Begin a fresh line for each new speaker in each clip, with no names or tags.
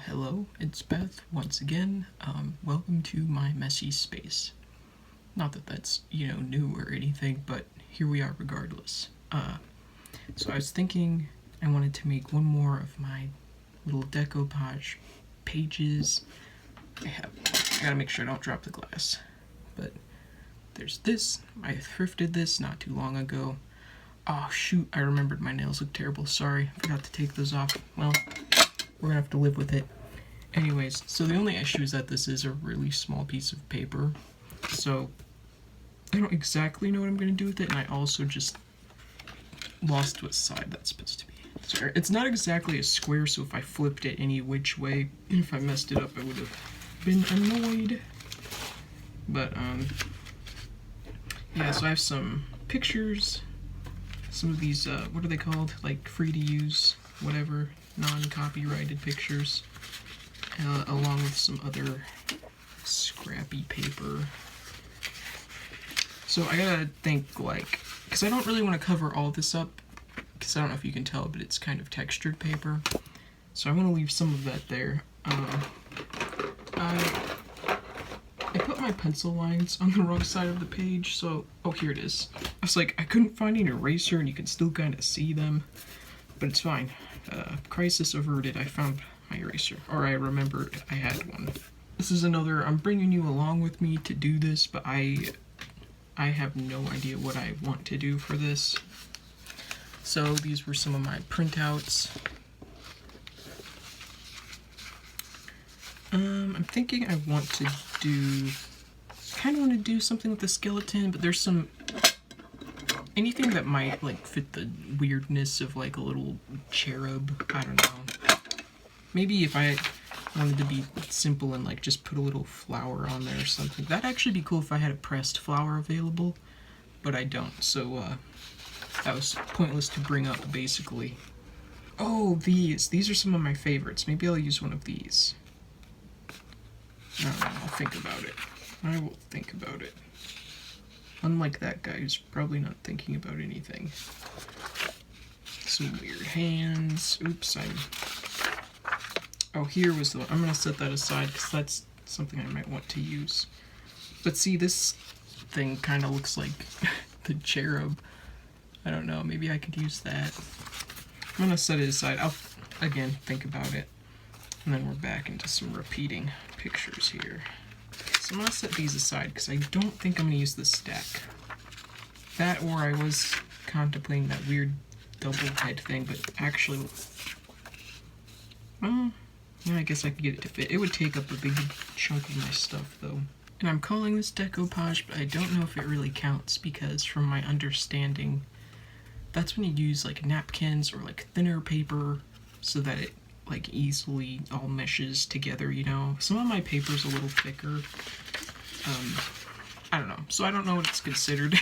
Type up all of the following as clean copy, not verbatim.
Hello, it's Beth once again. Welcome to my messy space. Not that that's, new or anything, but here we are regardless. So I was thinking I wanted to make one more of my little decoupage pages. I gotta make sure I don't drop the glass. But there's this. I thrifted this not too long ago. Oh shoot, I remembered my nails look terrible. Sorry, forgot to take those off. Well, we're gonna have to live with it. Anyways, so the only issue is that this is a really small piece of paper, so I don't exactly know what I'm gonna do with it, and I also just lost what side that's supposed to be. So it's not exactly a square, so if I flipped it any which way, and if I messed it up, I would have been annoyed. But, yeah, so I have some pictures, some of these, what are they called? Like, free to use, whatever, non-copyrighted pictures, along with some other scrappy paper. So I gotta think, like, because I don't really want to cover all this up, because I don't know if you can tell, but it's kind of textured paper. So I want to leave some of that there. I put my pencil lines on the wrong side of the page, so, oh, here it is. I was like, I couldn't find an eraser, and you can still kind of see them, but it's fine. Crisis averted, I found my eraser, or I remembered I had one. This is another, I'm bringing you along with me to do this, but I have no idea what I want to do for this. So these were some of my printouts. I'm thinking I want to kind of want to do something with the skeleton, but there's some, anything that might, like, fit the weirdness of, like, a little cherub. I don't know. Maybe if I wanted to be simple and, like, just put a little flower on there or something. That'd actually be cool if I had a pressed flower available, but I don't, so, that was pointless to bring up, basically. Oh, these are some of my favorites. Maybe I'll use one of these. I don't know, I'll think about it. I will think about it. Unlike that guy who's probably not thinking about anything. Some weird hands. Oops, oh, here was the one. I'm gonna set that aside because that's something I might want to use. But see, this thing kind of looks like the cherub. I don't know, maybe I could use that. I'm gonna set it aside. I'll, again, think about it. And then we're back into some repeating pictures here. So I'm gonna set these aside because I don't think I'm gonna use this stack. That, or I was contemplating that weird double head thing, but actually, well, yeah, I guess I could get it to fit. It would take up a big chunk of my stuff, though. And I'm calling this decoupage, but I don't know if it really counts because, from my understanding, that's when you use, like, napkins or, like, thinner paper so that it, like, easily all meshes together, you know? Some of my paper's a little thicker. I don't know. So I don't know what it's considered.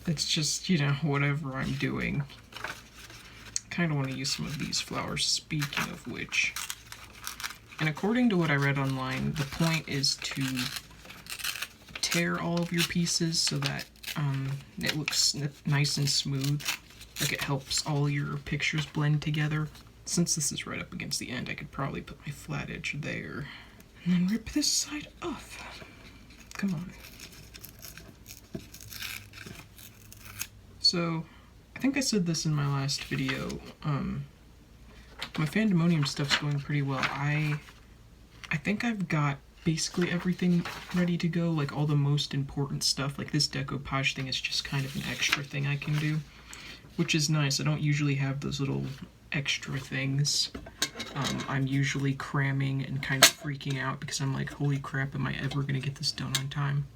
It's just, whatever I'm doing. Kind of want to use some of these flowers, speaking of which. And according to what I read online, the point is to tear all of your pieces so that it looks nice and smooth. Like, it helps all your pictures blend together. Since this is right up against the end, I could probably put my flat edge there. And then rip this side off. Come on. So, I think I said this in my last video. My Fandemonium stuff's going pretty well. I think I've got basically everything ready to go, like all the most important stuff. Like, this decoupage thing is just kind of an extra thing I can do, which is nice. I don't usually have those little extra things. I'm usually cramming and kind of freaking out because I'm like, holy crap, am I ever gonna get this done on time?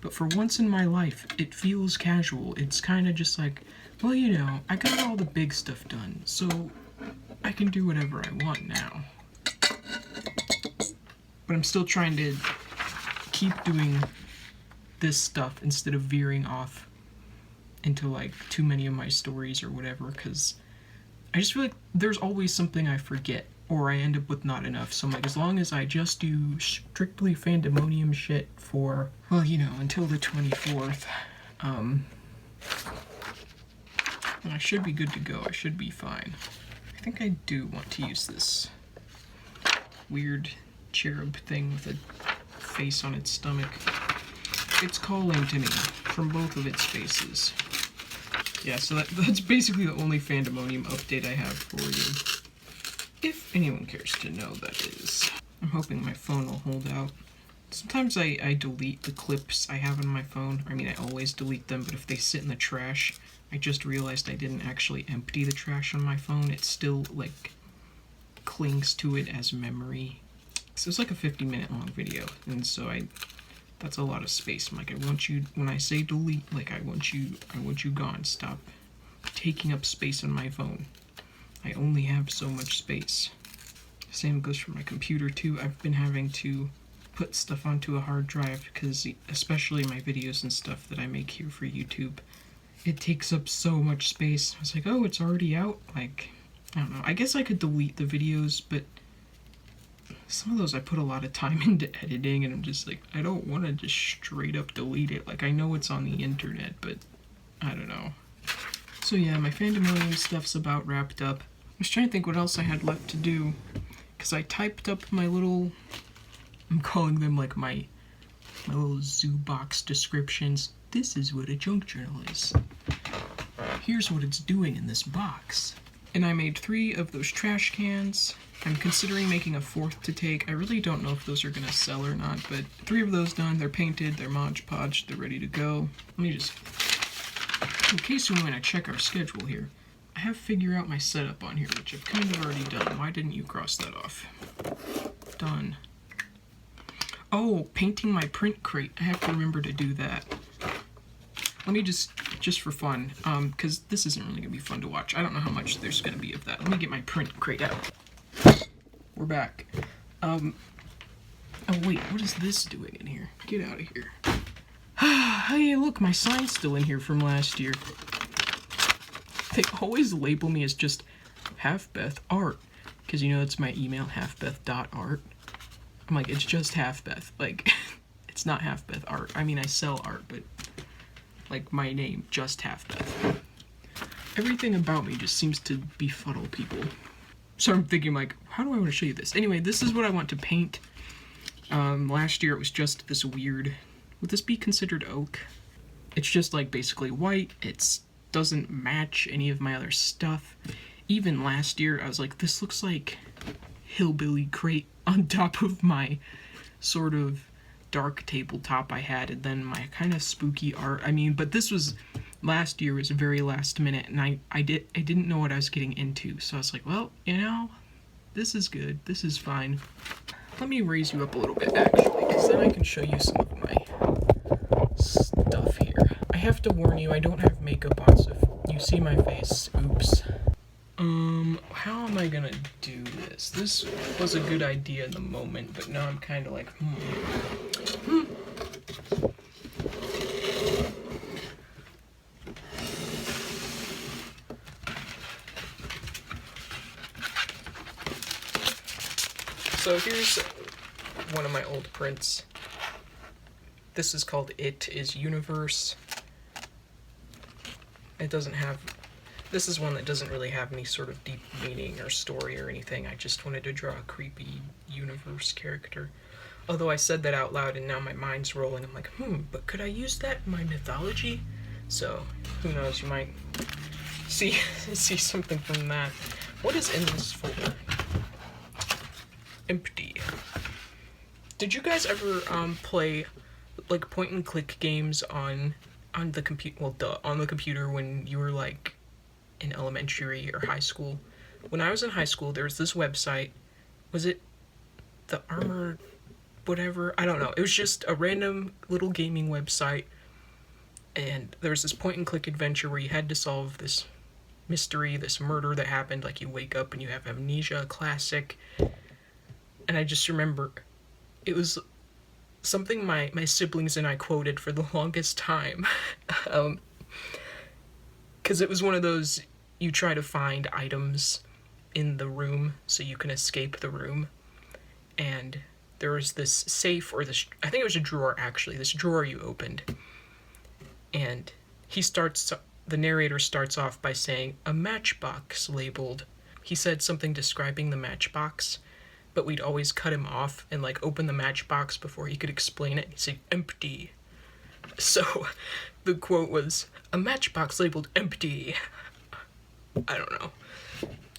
But for once in my life, it feels casual. It's kind of just like, well, I got all the big stuff done, so I can do whatever I want now. But I'm still trying to keep doing this stuff instead of veering off into, like, too many of my stories or whatever, because I just feel like there's always something I forget, or I end up with not enough. So I'm like, as long as I just do strictly Fandemonium shit for, well, until the 24th, I should be good to go. I should be fine. I think I do want to use this weird cherub thing with a face on its stomach. It's calling to me from both of its faces. Yeah, so that's basically the only Fandemonium update I have for you. If anyone cares to know, that is. I'm hoping my phone will hold out. Sometimes I delete the clips I have on my phone. I mean, I always delete them, but if they sit in the trash, I just realized I didn't actually empty the trash on my phone. It still, like, clings to it as memory. So it's like a 50-minute long video, and so that's a lot of space. I'm like, I want you, when I say delete, like, I want you gone. Stop taking up space on my phone. I only have so much space. Same goes for my computer too. I've been having to put stuff onto a hard drive because, especially my videos and stuff that I make here for YouTube, it takes up so much space. I was like, oh, it's already out? Like, I don't know. I guess I could delete the videos, but some of those I put a lot of time into editing, and I'm just like, I don't want to just straight up delete it. Like, I know it's on the internet, but I don't know. So yeah, my Fandemonium stuff's about wrapped up. I was trying to think what else I had left to do, because I typed up my little, I'm calling them like my little zoo box descriptions. This is what a junk journal is. Here's what it's doing in this box. And I made 3 of those trash cans. I'm considering making a 4th to take. I really don't know if those are gonna sell or not, but 3 of those done. They're painted, they're Mod Podged, they're ready to go. Let me just, in case you want to check our schedule here, I have figure out my setup on here, which I've kind of already done. Why didn't you cross that off? Done. Oh, painting my print crate. I have to remember to do that. Let me just for fun, because this isn't really gonna be fun to watch. I don't know how much there's gonna be of that. Let me get my print crate out. We're back. Oh wait, what is this doing in here? Get out of here. Hey, look, my sign's still in here from last year. They always label me as just halfbeth art, because you know it's my email, halfbeth.art. I'm like, it's just halfbeth. Like, it's not halfbeth art. I mean, I sell art, but like my name, just halfbeth. Everything about me just seems to befuddle people. So I'm thinking, like, how do I want to show you this? Anyway, this is what I want to paint. Last year it was just this weird, would this be considered oak? It's just like basically white. It doesn't match any of my other stuff. Even last year I was like, this looks like hillbilly crate on top of my sort of dark tabletop I had, and then my kind of spooky art. I mean, but this was, last year was very last minute, and I didn't know what I was getting into, so I was like, well, you know, this is good, this is fine. Let me raise you up a little bit, actually, because then I can show you some of my stuff here. I have to warn you, I don't have makeup on, so if you see my face, oops. How am I gonna do this? This was a good idea in the moment, but now I'm kind of like, So here's one of my old prints. This is called It Is Universe. It doesn't have, this is one that doesn't really have any sort of deep meaning or story or anything. I just wanted to draw a creepy universe character. Although I said that out loud and now my mind's rolling. I'm like, but could I use that in my mythology? So, who knows, you might see something from that. What is in this folder? Empty. Did you guys ever play like point and click games on the computer when you were like in elementary or high school? When I was in high school, there was this website. Was it the Armored whatever? I don't know. It was just a random little gaming website, and there was this point and click adventure where you had to solve this mystery, this murder that happened. Like, you wake up and you have amnesia, classic. And I just remember it was something my siblings and I quoted for the longest time. Because it was one of those, you try to find items in the room so you can escape the room. And there was this safe, or this, I think it was a drawer actually, this drawer you opened. And the narrator starts off by saying, a matchbox labeled he said something describing the matchbox, but we'd always cut him off and like open the matchbox before he could explain it. He'd say, empty. So the quote was, a matchbox labeled empty. I don't know.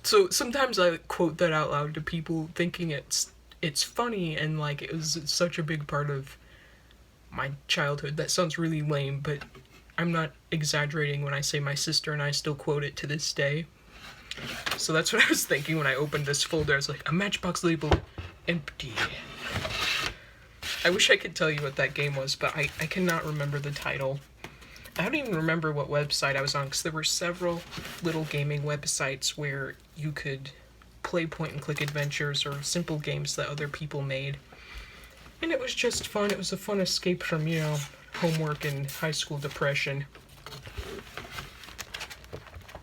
So sometimes I quote that out loud to people thinking it's funny, and like it was such a big part of my childhood. That sounds really lame, but I'm not exaggerating when I say my sister and I still quote it to this day. So that's what I was thinking when I opened this folder. I was like, a matchbox labeled empty. I wish I could tell you what that game was, but I cannot remember the title. I don't even remember what website I was on, because there were several little gaming websites where you could play point-and-click adventures or simple games that other people made. And it was just fun. It was a fun escape from, homework and high school depression.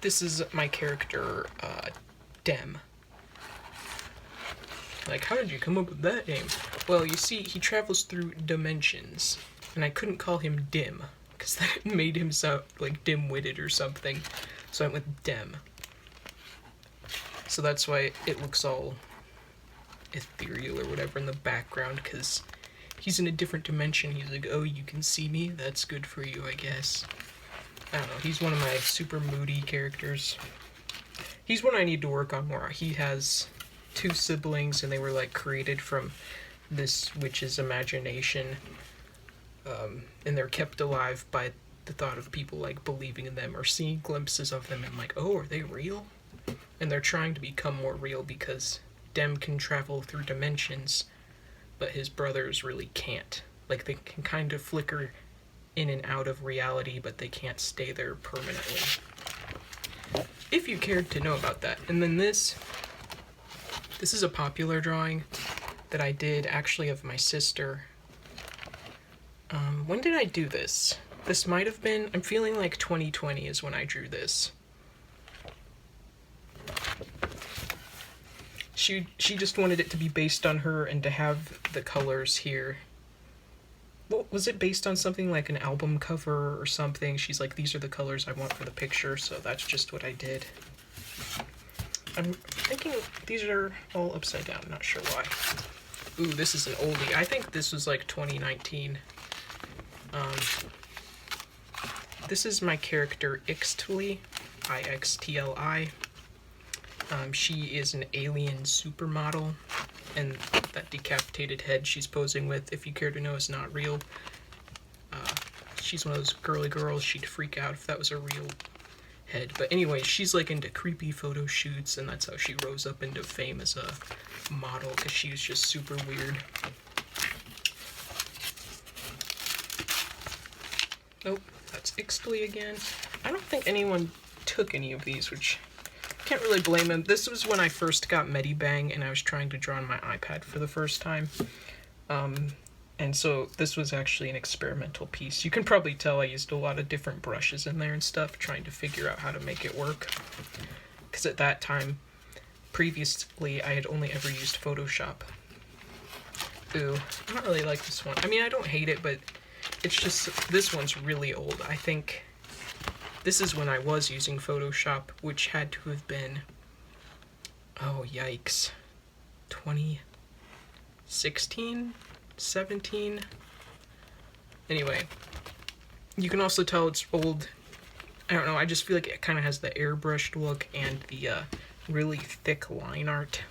This is my character, Dem. Like, how did you come up with that name? Well, you see, he travels through dimensions, and I couldn't call him Dim, because that made him sound like dim-witted or something. So I went with Dem. So that's why it looks all ethereal or whatever in the background, because he's in a different dimension. He's like, oh, you can see me? That's good for you, I guess. I don't know, he's one of my super moody characters. He's one I need to work on more. He has 2 siblings, and they were like created from this witch's imagination. And they're kept alive by the thought of people like believing in them or seeing glimpses of them and like, oh, are they real? And they're trying to become more real because Dem can travel through dimensions, but his brothers really can't. Like, they can kind of flicker in and out of reality, but they can't stay there permanently. If you cared to know about that. And then this is a popular drawing that I did actually of my sister. When did I do this? This might have been, I'm feeling like 2020 is when I drew this. She just wanted it to be based on her and to have the colors here. What was it, based on something like an album cover or something? She's like, these are the colors I want for the picture, so that's just what I did. I'm thinking these are all upside down, not sure why. Ooh, this is an oldie. I think this was like 2019. This is my character Ixtli, I-X-T-L-I. She is an alien supermodel, and that decapitated head she's posing with, if you care to know, is not real. She's one of those girly girls. She'd freak out if that was a real head. But anyway, she's like into creepy photo shoots, and that's how she rose up into fame as a model, because she was just super weird. Nope, that's Ixtli again. I don't think anyone took any of these, which can't really blame him. This was when I first got Medibang and I was trying to draw on my iPad for the first time. And so this was actually an experimental piece. You can probably tell I used a lot of different brushes in there and stuff, trying to figure out how to make it work. Because at that time, previously, I had only ever used Photoshop. Ooh, I don't really like this one. I mean, I don't hate it, but it's just, this one's really old. I think this is when I was using Photoshop, which had to have been, oh yikes, 2016, 17? Anyway, you can also tell it's old. I don't know, I just feel like it kind of has the airbrushed look and the really thick line art.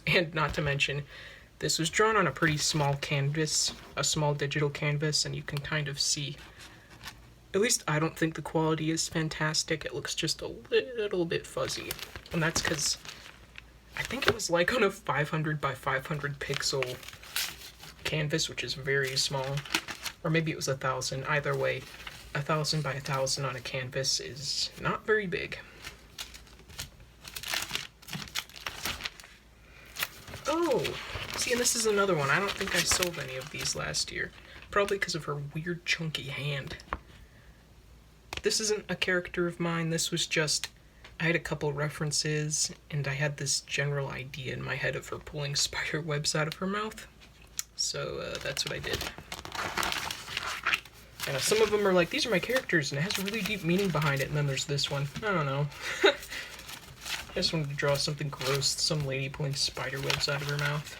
And not to mention, this was drawn on a pretty small canvas, a small digital canvas, and you can kind of see, at least I don't think the quality is fantastic. It looks just a little bit fuzzy. And that's because I think it was like on a 500 by 500 pixel canvas, which is very small. Or maybe it was 1,000. Either way, 1,000 by 1,000 on a canvas is not very big. Oh, see, and this is another one. I don't think I sold any of these last year. Probably because of her weird chunky hand. This isn't a character of mine. This was just, I had a couple references, and I had this general idea in my head of her pulling spider webs out of her mouth. So that's what I did. And some of them are like, these are my characters, and it has a really deep meaning behind it, and then there's this one. I don't know. I just wanted to draw something gross, some lady pulling spider webs out of her mouth.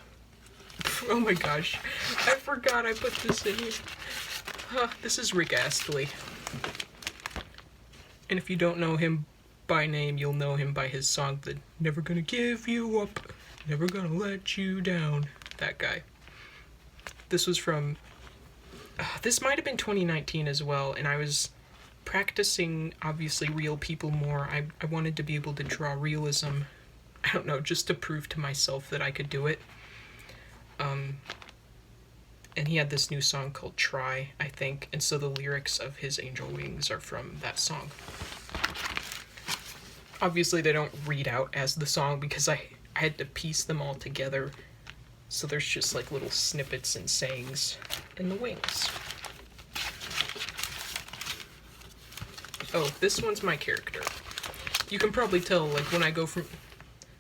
Oh my gosh, I forgot I put this in here. This is Rick Astley. And if you don't know him by name, you'll know him by his song, the Never Gonna Give You Up, Never Gonna Let You Down. That guy. This was from... this might have been 2019 as well, and I was practicing, obviously, real people more. I wanted to be able to draw realism, I don't know, just to prove to myself that I could do it. And he had this new song called Try, I think, and so the lyrics of his Angel Wings are from that song. Obviously, they don't read out as the song because I had to piece them all together, so there's just like little snippets and sayings in the wings. Oh, this one's my character. You can probably tell, like, when I go from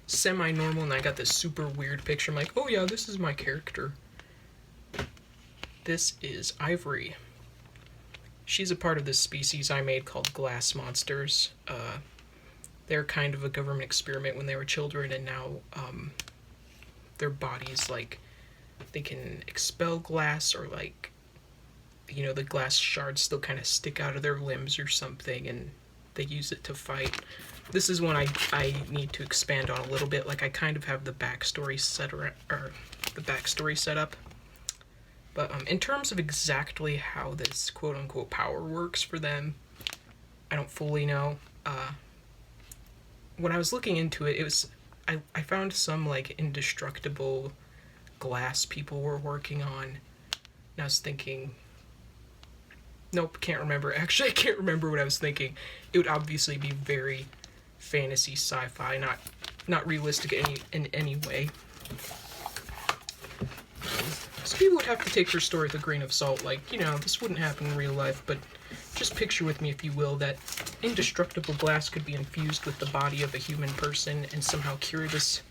semi-normal and I got this super weird picture, I'm like, oh yeah, this is my character. This is Ivory. She's a part of this species I made called glass monsters. They're kind of a government experiment when they were children, and now their bodies, like, they can expel glass, or like, you know, the glass shards still kind of stick out of their limbs or something, and they use it to fight. This is one I need to expand on a little bit. Like, I kind of have the backstory set up. But in terms of exactly how this quote-unquote power works for them, I don't fully know. When I was looking into it, I found some, like, indestructible glass people were working on. And I was thinking... Nope, can't remember. Actually, I can't remember what I was thinking. It would obviously be very fantasy sci-fi, not realistic in any way. So people would have to take her story with a grain of salt. Like, you know, this wouldn't happen in real life, but just picture with me, if you will, that indestructible glass could be infused with the body of a human person and somehow cure this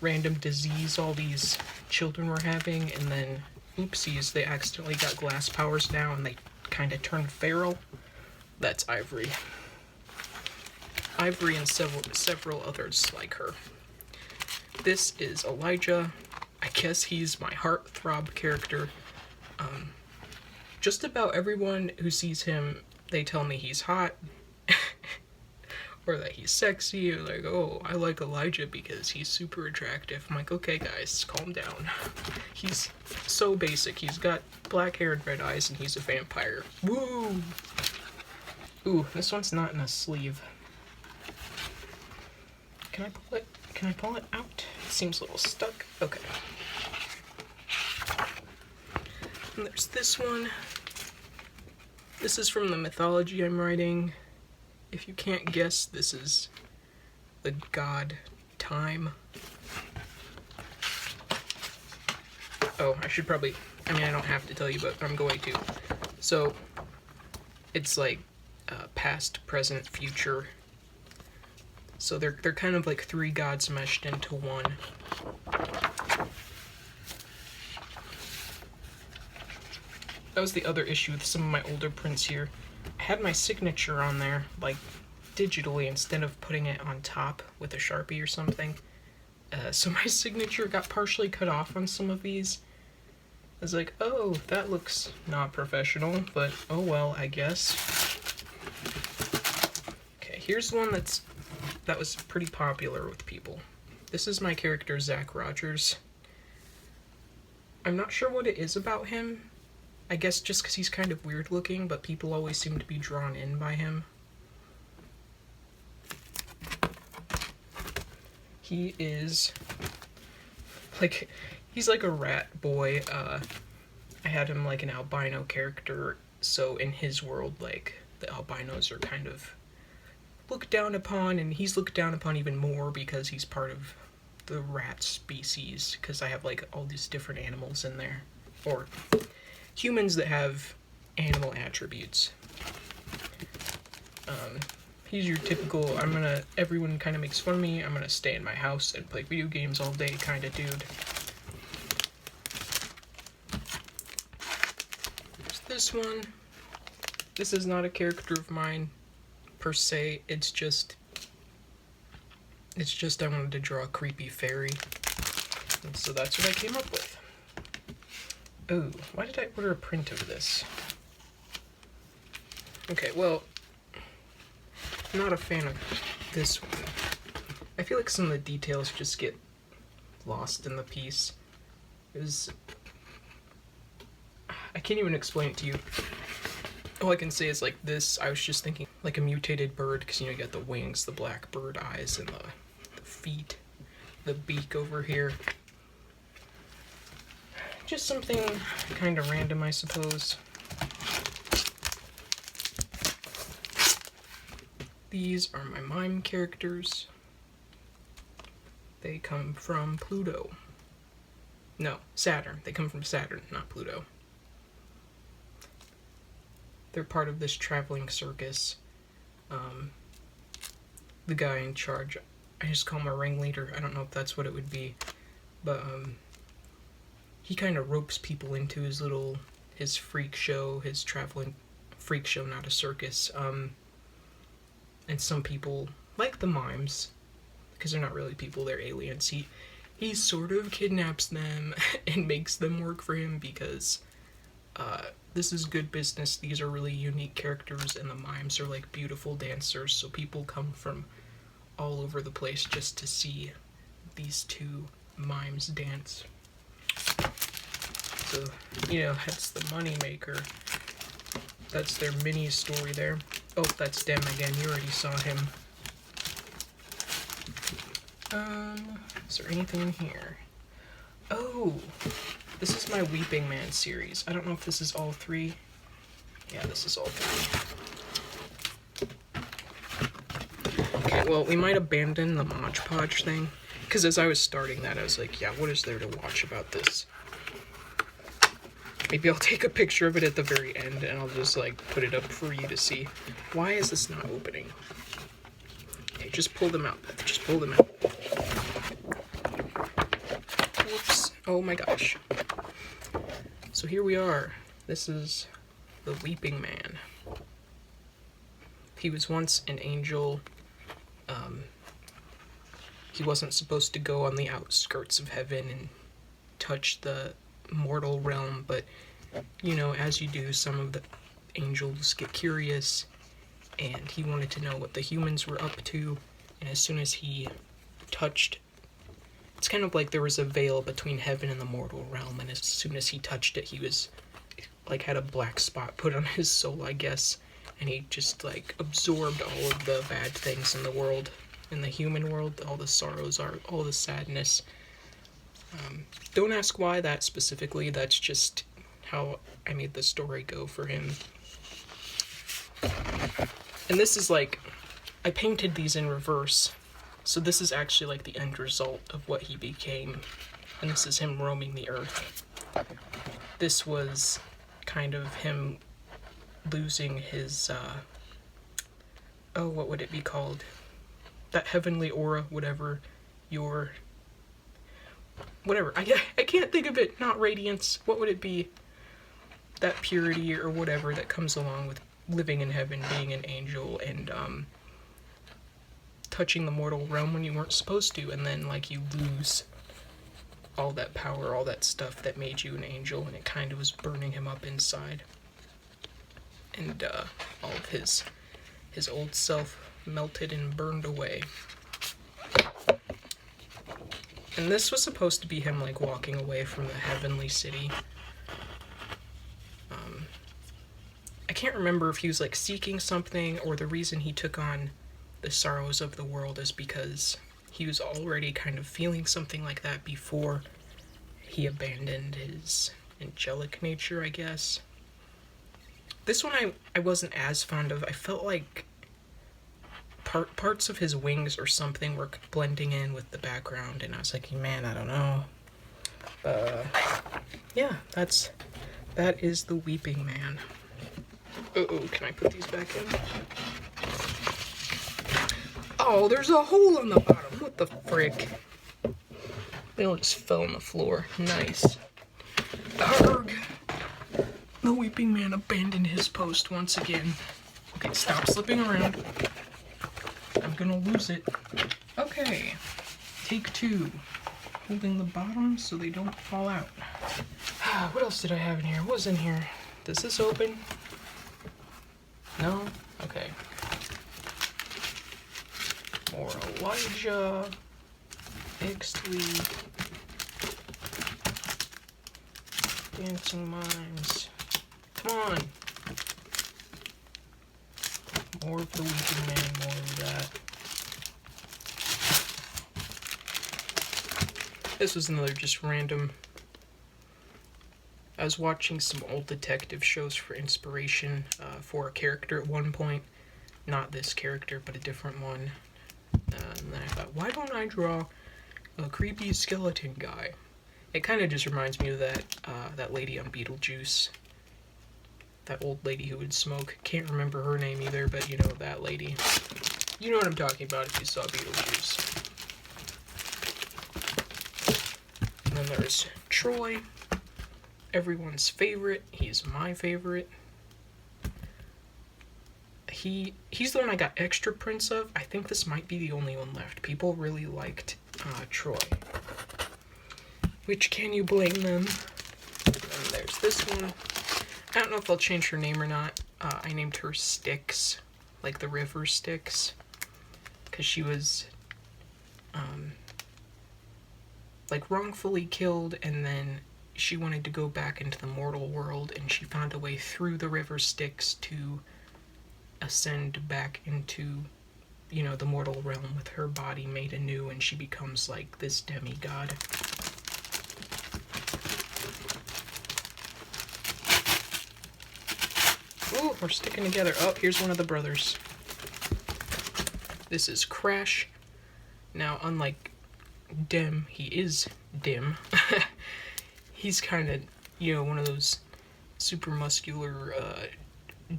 random disease all these children were having, and then, oopsies, they accidentally got glass powers now and they kind of turned feral. That's Ivory. Ivory and several others like her. This is Elijah. I guess he's my heartthrob character. Just about everyone who sees him, they tell me he's hot, or that he's sexy, or like, oh, I like Elijah because he's super attractive. I'm like, okay guys, calm down. He's so basic. He's got black hair and red eyes, and he's a vampire. Woo! Ooh, this one's not in a sleeve. Can I pull it out? It seems a little stuck. Okay. And there's this one. This is from the mythology I'm writing. If you can't guess, this is the god Time. Oh, I should probably... I mean, I don't have to tell you, but I'm going to. So, it's like past, present, future. So they're kind of like three gods meshed into one. That was the other issue with some of my older prints here. I had my signature on there, like, digitally, instead of putting it on top with a Sharpie or something. So my signature got partially cut off on some of these. I was like, oh, that looks not professional, but oh well, I guess. Okay, here's one that was pretty popular with people. This is my character, Zach Rogers. I'm not sure what it is about him. I guess just because he's kind of weird looking, but people always seem to be drawn in by him. He is, like, he's like a rat boy. I had him like an albino character, so in his world, like, the albinos are kind of looked down upon, and he's looked down upon even more because he's part of the rat species, because I have, like, all these different animals in there. Or humans that have animal attributes. He's your typical, everyone kind of makes fun of me, I'm gonna stay in my house and play video games all day kind of dude. There's this one. This is not a character of mine, per se, it's It's just I wanted to draw a creepy fairy, and so that's what I came up with. Oh, why did I order a print of this? Okay, well, I'm not a fan of this one. I feel like some of the details just get lost in the piece. I can't even explain it to you. All I can say is like this, I was just thinking like a mutated bird, because you got the wings, the black bird eyes, and the feet, the beak over here. Just something kind of random, I suppose. These are my mime characters. They come from Pluto. No, Saturn. They come from Saturn, not Pluto. They're part of this traveling circus. The guy in charge, I just call him a ringleader. I don't know if that's what it would be, but he kind of ropes people into his freak show, his traveling freak show, not a circus. And some people, like the mimes, because they're not really people, they're aliens, he sort of kidnaps them and makes them work for him because this is good business. These are really unique characters, and the mimes are like beautiful dancers, so people come from all over the place just to see these two mimes dance. So, that's the money maker. That's their mini story there. Oh, that's Dem again. You already saw him. Is there anything in here? Oh, this is my Weeping Man series. I don't know if this is all three. Yeah, this is all three. Okay, well, we might abandon the Mod Podge thing, because as I was starting that, I was like, yeah, what is there to watch about this? Maybe I'll take a picture of it at the very end, and I'll just, put it up for you to see. Why is this not opening? Okay, just pull them out, Beth. Just pull them out. Whoops. Oh my gosh. So here we are. This is the Weeping Man. He was once an angel. He wasn't supposed to go on the outskirts of heaven and touch the mortal realm, but as you do, some of the angels get curious, and he wanted to know what the humans were up to. And as soon as he touched, it's kind of like there was a veil between heaven and the mortal realm, and as soon as he touched it, he was had a black spot put on his soul, I guess, and he just absorbed all of the bad things in the world, in the human world, all the sorrows, all the sadness. Don't ask why that specifically, that's just how I made the story go for him. And this is I painted these in reverse, so this is actually the end result of what he became, and this is him roaming the earth. This was kind of him losing his, what would it be called? That heavenly aura, whatever, whatever, I can't think of it, not radiance, what would it be? That purity or whatever that comes along with living in heaven, being an angel, and touching the mortal realm when you weren't supposed to, and then you lose all that power, all that stuff that made you an angel, and it kind of was burning him up inside. And all of his old self melted and burned away. And this was supposed to be him walking away from the heavenly city. I can't remember if he was seeking something, or the reason he took on the sorrows of the world is because he was already kind of feeling something like that before he abandoned his angelic nature, I guess. This one I wasn't as fond of. I felt like parts of his wings or something were blending in with the background, and I was like, man, I don't know. Yeah, that is the Weeping Man. Uh-oh, can I put these back in? Oh, there's a hole on the bottom. What the frick? They all just fell on the floor. Nice. Arrgh. The Weeping Man abandoned his post once again. Okay, stop slipping around. I'm gonna lose it. Okay. Okay, take 2. Holding the bottom so they don't fall out. What else did I have in here? What was in here? Does this open? No? Okay. More Elijah. Ixtli. Dancing mimes. Come on! More of the Weeping Man, more of that. This was another just random. I was watching some old detective shows for inspiration for a character at one point. Not this character, but a different one. And then I thought, why don't I draw a creepy skeleton guy? It kind of just reminds me of that lady on Beetlejuice. That old lady who would smoke. Can't remember her name either, but you know that lady. You know what I'm talking about if you saw Beetlejuice. And then there's Troy. Everyone's favorite. He's my favorite. He's the one I got extra prints of. I think this might be the only one left. People really liked Troy. Which, can you blame them? And there's this one. I don't know if I'll change her name or not. I named her Styx, like the river Styx, because she was like wrongfully killed, and then she wanted to go back into the mortal world, and she found a way through the river Styx to ascend back into, you know, the mortal realm with her body made anew, and she becomes like this demigod. Ooh, we're sticking together. Oh, here's one of the brothers. This is Crash. Now, unlike Dim, he is dim. He's kind of, you know, one of those super muscular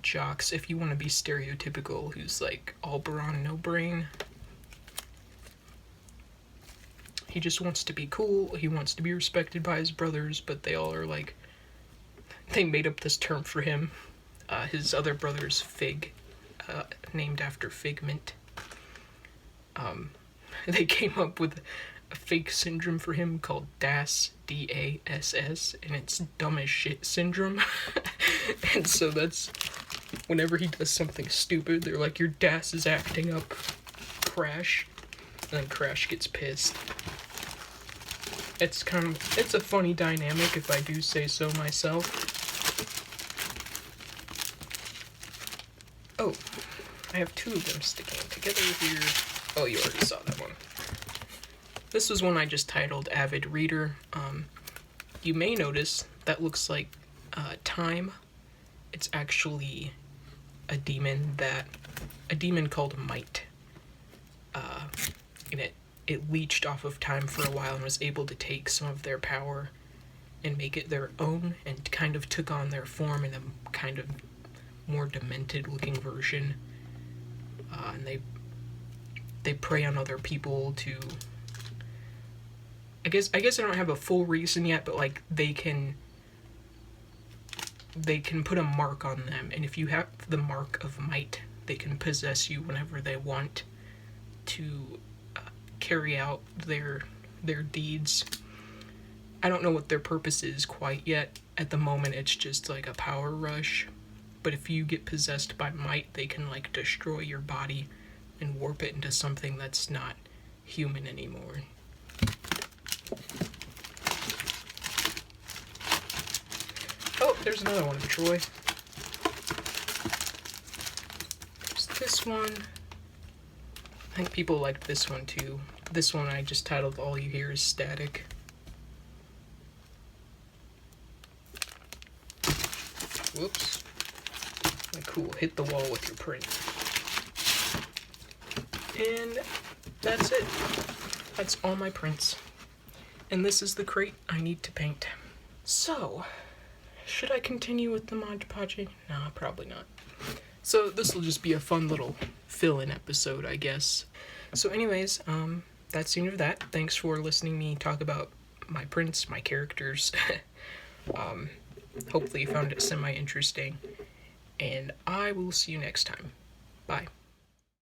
jocks, if you want to be stereotypical, who's like all brawn, no brain. He just wants to be cool. He wants to be respected by his brothers, but they all are like, they made up this term for him. His other brother's Fig, named after Figment. They came up with a fake syndrome for him called DASS, D-A-S-S, and it's dumb as shit syndrome. And so that's, whenever he does something stupid, they're like, your DASS is acting up, Crash. And then Crash gets pissed. It's a funny dynamic, if I do say so myself. Oh, I have 2 of them sticking together here. Oh, you already saw that one. This was one I just titled Avid Reader. You may notice that looks like Time. It's actually a demon called Might. And it leached off of Time for a while and was able to take some of their power and make it their own, and kind of took on their form in a kind of more demented looking version. And they prey on other people to, I guess I don't have a full reason yet, but like they can put a mark on them, and if you have the mark of Might, they can possess you whenever they want to carry out their deeds. I don't know what their purpose is quite yet. At the moment, it's just like a power rush. But if you get possessed by Might, they can like destroy your body and warp it into something that's not human anymore. Oh, there's another one of Troy. There's this one. I think people liked this one too. This one I just titled All You Hear Is Static. Whoops. Cool, hit the wall with your print. And that's it. That's all my prints. And this is the crate I need to paint. So, should I continue with the Mod Podge? Nah, probably not. So this will just be a fun little fill-in episode, I guess. So anyways, that's the end of that. Thanks for listening to me talk about my prints, my characters. Hopefully you found it semi-interesting. And I will see you next time. Bye.